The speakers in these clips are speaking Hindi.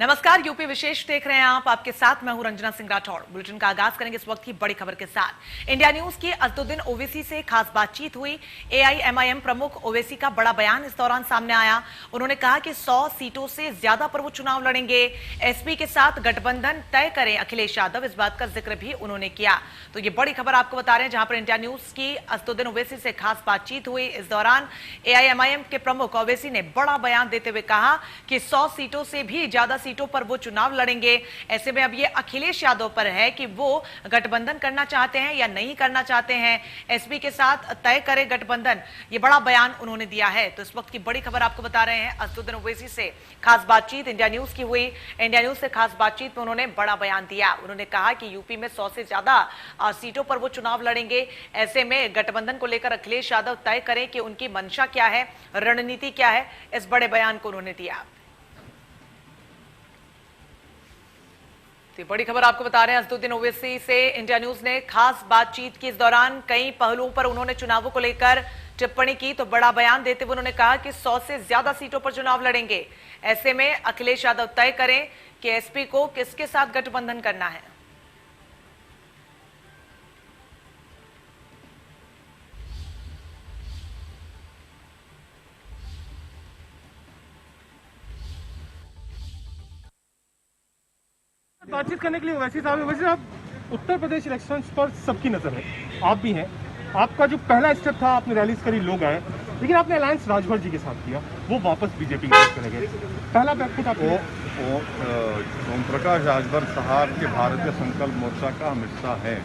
नमस्कार, यूपी विशेष देख रहे हैं आप। आपके साथ मैं हूं रंजना सिंह राठौड़। बुलेटिन का आगाज करेंगे इस वक्त की बड़ी खबर के साथ। इंडिया न्यूज की असदुद्दीन ओवैसी से खास बातचीत हुई। एआईएमआईएम प्रमुख ओवैसी का बड़ा बयान इस दौरान सामने आया। उन्होंने कहा कि 100 सीटों से ज्यादा पर वो चुनाव लड़ेंगे। एसपी के साथ गठबंधन तय करें अखिलेश यादव, इस बात का जिक्र भी उन्होंने किया। तो ये बड़ी खबर आपको बता रहे हैं, जहां पर इंडिया न्यूज की असदुद्दीन ओवैसी से खास बातचीत हुई। इस दौरान एआईएमआईएम के प्रमुख ओवैसी ने बड़ा बयान देते हुए कहा कि 100 सीटों से भी ज्यादा सीटों पर वो चुनाव लड़ेंगे। ऐसे में अब ये अखिलेश यादव पर है कि वो गठबंधन करना चाहते हैं या नहीं करना चाहते हैं। एसपी के साथ तय करे गठबंधन, ये बड़ा बयान उन्होंने दिया है। तो इस वक्त की बड़ी खबर आपको बता रहे हैं, असदुद्दीन ओवैसी से खास बातचीत इंडिया न्यूज की हुई। इंडिया न्यूज से खास बातचीत में उन्होंने बड़ा बयान दिया। उन्होंने कहा कि यूपी में 100 से ज्यादा सीटों पर वो चुनाव लड़ेंगे। ऐसे में गठबंधन को लेकर अखिलेश यादव तय करें कि उनकी मंशा क्या है, रणनीति क्या है। इस बड़े बयान को उन्होंने दिया। तो बड़ी खबर आपको बता रहे हैं, असदुद्दीन ओवैसी से इंडिया न्यूज ने खास बातचीत की। इस दौरान कई पहलुओं पर उन्होंने चुनावों को लेकर टिप्पणी की। तो बड़ा बयान देते हुए उन्होंने कहा कि 100 से ज्यादा सीटों पर चुनाव लड़ेंगे। ऐसे में अखिलेश यादव तय करें कि एसपी को किसके साथ गठबंधन करना है। बातचीत करने के लिए वैसे साहब उत्तर प्रदेश इलेक्शंस पर सबकी नजर है, आप भी हैं। आपका जो पहला स्टेप था, आपने रैलीज करी, लोग आए, लेकिन आपने अलायंस राजभर जी के साथ किया, वो वापस बीजेपी की तरफ चले गए। पहला बैकफुट आपको ओम प्रकाश राजभर साहब के भारतीय संकल्प मोर्चा का हम हिस्सा है।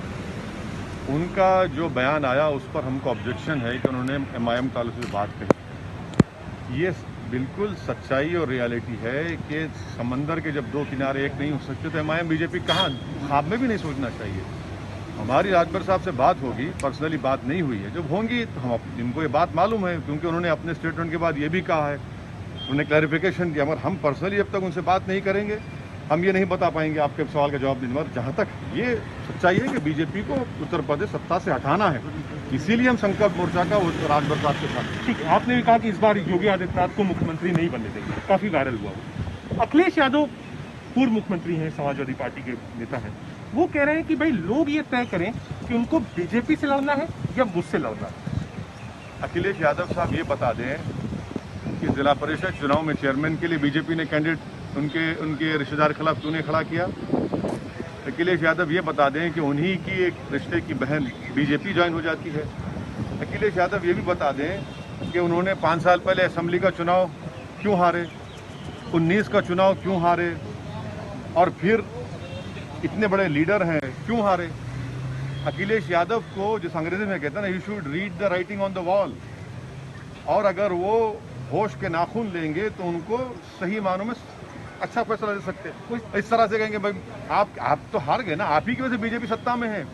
उनका जो बयान आया उस पर हमको ऑब्जेक्शन है कि उन्होंने एमआईएम ताल्लुक से बात कही। ये बिल्कुल सच्चाई और रियलिटी है कि समंदर के जब दो किनारे एक नहीं हो सकते तो एमआईएम बीजेपी कहाँ, ख्वाब में भी नहीं सोचना चाहिए। हमारी राजभर साहब से बात होगी, पर्सनली बात नहीं हुई है। जब होंगी तो हम इनको ये बात मालूम है, क्योंकि उन्होंने अपने स्टेटमेंट के बाद ये भी कहा है, उन्होंने क्लैरिफिकेशन दिया। मगर हम पर्सनली जब तक उनसे बात नहीं करेंगे हम ये नहीं बता पाएंगे आपके सवाल का जवाब देने। मगर जहाँ तक ये सच्चाई है कि बीजेपी को उत्तर प्रदेश सत्ता से हटाना है, इसीलिए हम संकल्प मोर्चा का राजभर साहब के साथ। ठीक है, आपने भी कहा कि इस बार योगी आदित्यनाथ को मुख्यमंत्री नहीं बनने देंगे, काफी वायरल हुआ वो। अखिलेश यादव पूर्व मुख्यमंत्री हैं, समाजवादी पार्टी के नेता हैं, वो कह रहे हैं कि भाई लोग ये तय करें कि उनको बीजेपी से लड़ना है या मुझसे लड़ना है। अखिलेश यादव साहब ये बता दें कि जिला परिषद चुनाव में चेयरमैन के लिए बीजेपी ने कैंडिडेट उनके रिश्तेदार के खिलाफ क्यों नहीं खड़ा किया। अखिलेश यादव ये बता दें कि उन्हीं की एक रिश्ते की बहन बीजेपी ज्वाइन हो जाती है। अखिलेश यादव ये भी बता दें कि उन्होंने 5 साल पहले असेंबली का चुनाव क्यों हारे, 19 का चुनाव क्यों हारे, और फिर इतने बड़े लीडर हैं क्यों हारे। अखिलेश यादव को जिस अंग्रेजी में कहते हैं ना, you should read the writing on the wall. और अगर वो होश के नाखून लेंगे तो उनको सही मानों में अच्छा फैसला दे सकते हैं। इस तरह से कहेंगे भाई आप तो हार गए ना, आप ही की वजह से बीजेपी सत्ता में है।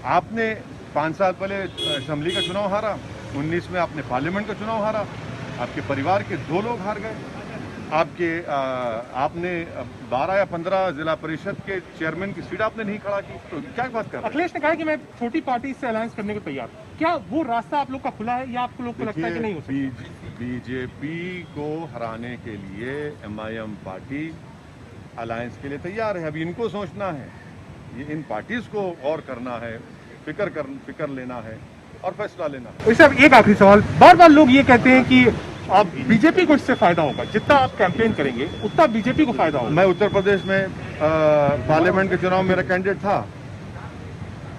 आपने 5 साल पहले असेंबली का चुनाव हारा, 19 में आपने पार्लियामेंट का चुनाव हारा, आपके परिवार के 2 लोग हार गए, आपने 12 या 15 जिला परिषद के चेयरमैन की सीट आपने नहीं खड़ा की, तो क्या बात कर रहे हैं? अखिलेश ने कहा कि मैं छोटी पार्टी से अलायंस करने को तैयार हूं। क्या वो रास्ता आप लोग का खुला है या आपको लोग को लगता है कि नहीं हो सकता? बीजेपी को हराने के लिए एमआईएम पार्टी अलायंस के लिए तैयार है। अभी इनको सोचना है, ये इन पार्टीज को और करना है, फिक्र लेना है और फैसला लेना है। सर, एक आखिरी सवाल, बार बार लोग ये कहते हैं कि आप बीजेपी को इससे फायदा होगा, जितना आप कैंपेन करेंगे उतना बीजेपी को फायदा होगा। मैं उत्तर प्रदेश में पार्लियामेंट के चुनाव में मेरा कैंडिडेट था,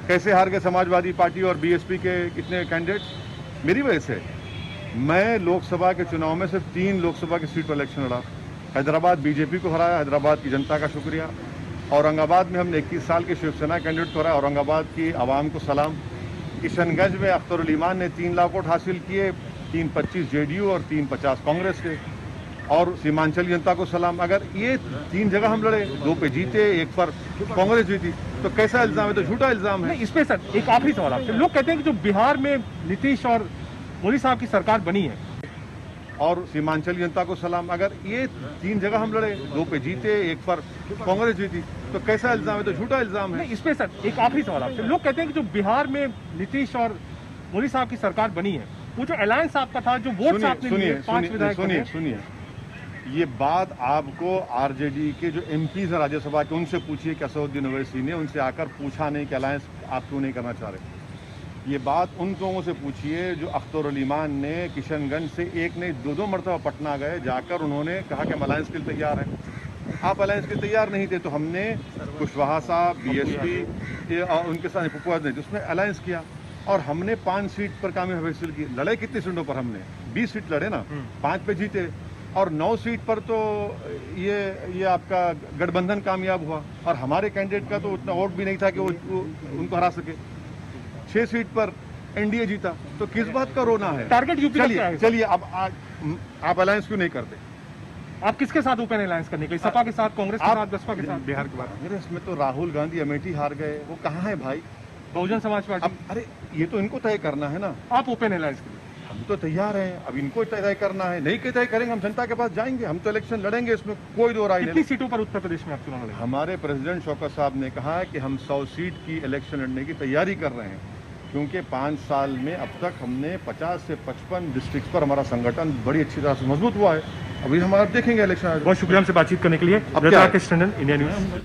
कैसे हार गए समाजवादी पार्टी और बीएसपी के कितने कैंडिडेट्स, मेरी वजह से। मैं लोकसभा के चुनाव में सिर्फ 3 लोकसभा की सीट पर इलेक्शन लड़ा। हैदराबाद बीजेपी को हराया, हैदराबाद की जनता का शुक्रिया। औरंगाबाद में हमने 21 साल के शिवसेना कैंडिडेट को हराया, औरंगाबाद की आवाम को सलाम। किशनगंज में अख्तरुल ईमान ने 3 लाख वोट हासिल किए, 325 जेडीयू और 350 कांग्रेस के, और सीमांचल जनता को सलाम। अगर ये 3 जगह हम लड़े, 2 पे जीते, 1 पर कांग्रेस जीती, तो कैसा इल्जाम है? तो झूठा इल्जाम है। इस पे सर एक आखिरी सवाल आपसे, लोग कहते हैं कि जो बिहार में नीतीश और मोदी साहब की सरकार बनी है, और सीमांचल जनता को सलाम, अगर ये 3 जगह हम लड़े, 2 पे जीते, 1 पर कांग्रेस जीती, तो कैसा इल्जाम है? तो झूठा इल्जाम है। इस पे सर एक आखिरी सवाल आपसे, लोग कहते हैं कि जो बिहार में नीतीश और मोदी साहब की सरकार बनी है, वो जो अलायंस आपका था, जो वोट आपने लिए 5 विधायक, सुनिए, ये बात आपको आरजेडी के जो एमपीज हैं राज्यसभा के, उनसे पूछिए कि असदुद्दीन ओवैसी ने उनसे आकर पूछा नहीं कि अलायंस आप क्यों नहीं करना चाह रहे। ये बात उन लोगों से पूछिए जो अख्तर अली ईमान ने किशनगंज से एक नहीं दो मरतबा पटना गए, जाकर उन्होंने कहा कि हम अलायंस के लिए तैयार हैं। आप अलायंस के लिए तैयार नहीं थे तो हमने कुशवाहा साहब, बीएसपी उनके साथ उपवाद ने उसमें अलायंस किया और हमने 5 सीट पर कामयाबी हासिल की। लड़ाई कितनी सीटों पर हमने 20 सीट लड़े ना, 5 पे जीते और 9 सीट पर तो ये आपका गठबंधन कामयाब हुआ और हमारे कैंडिडेट का तो उतना वोट भी नहीं था कि वो उनको हरा सके। 6 सीट पर एनडीए जीता, तो किस बात का रोना है। टारगेट यूपी का क्या है? चलिए अब आप अलायंस क्यों नहीं करते? आप किसके साथ ओपन अलायंस करने के लिए? सपा के साथ, कांग्रेस के साथ, बसपा के साथ? बिहार की बात मेरे इसमें तो राहुल गांधी अमेठी हार गए, वो कहाँ है भाई? बहुजन समाज पार्टी? अब अरे ये तो इनको तय करना है ना। आप ओपन अलायंस के लिए? हम तो तैयार हैं, अब इनको तय करना है। नहीं कि तय करेंगे, हम जनता के पास जाएंगे, हम तो इलेक्शन लड़ेंगे, इसमें कोई दो राय कितनी नहीं। सीटों पर उत्तर प्रदेश में आप चुनाव लड़ेंगे? हमारे प्रेसिडेंट शौकत साहब ने कहा है कि हम 100 सीट की इलेक्शन लड़ने की तैयारी कर रहे हैं, क्योंकि 5 साल में अब तक हमने 50 से 55 डिस्ट्रिक्ट पर हमारा संगठन बड़ी अच्छी तरह से मजबूत हुआ है। अभी हम आप देखेंगे इलेक्शन। बहुत शुक्रिया हमसे बातचीत करने के लिए। अब क्या है? Rakesh Tandon, India news.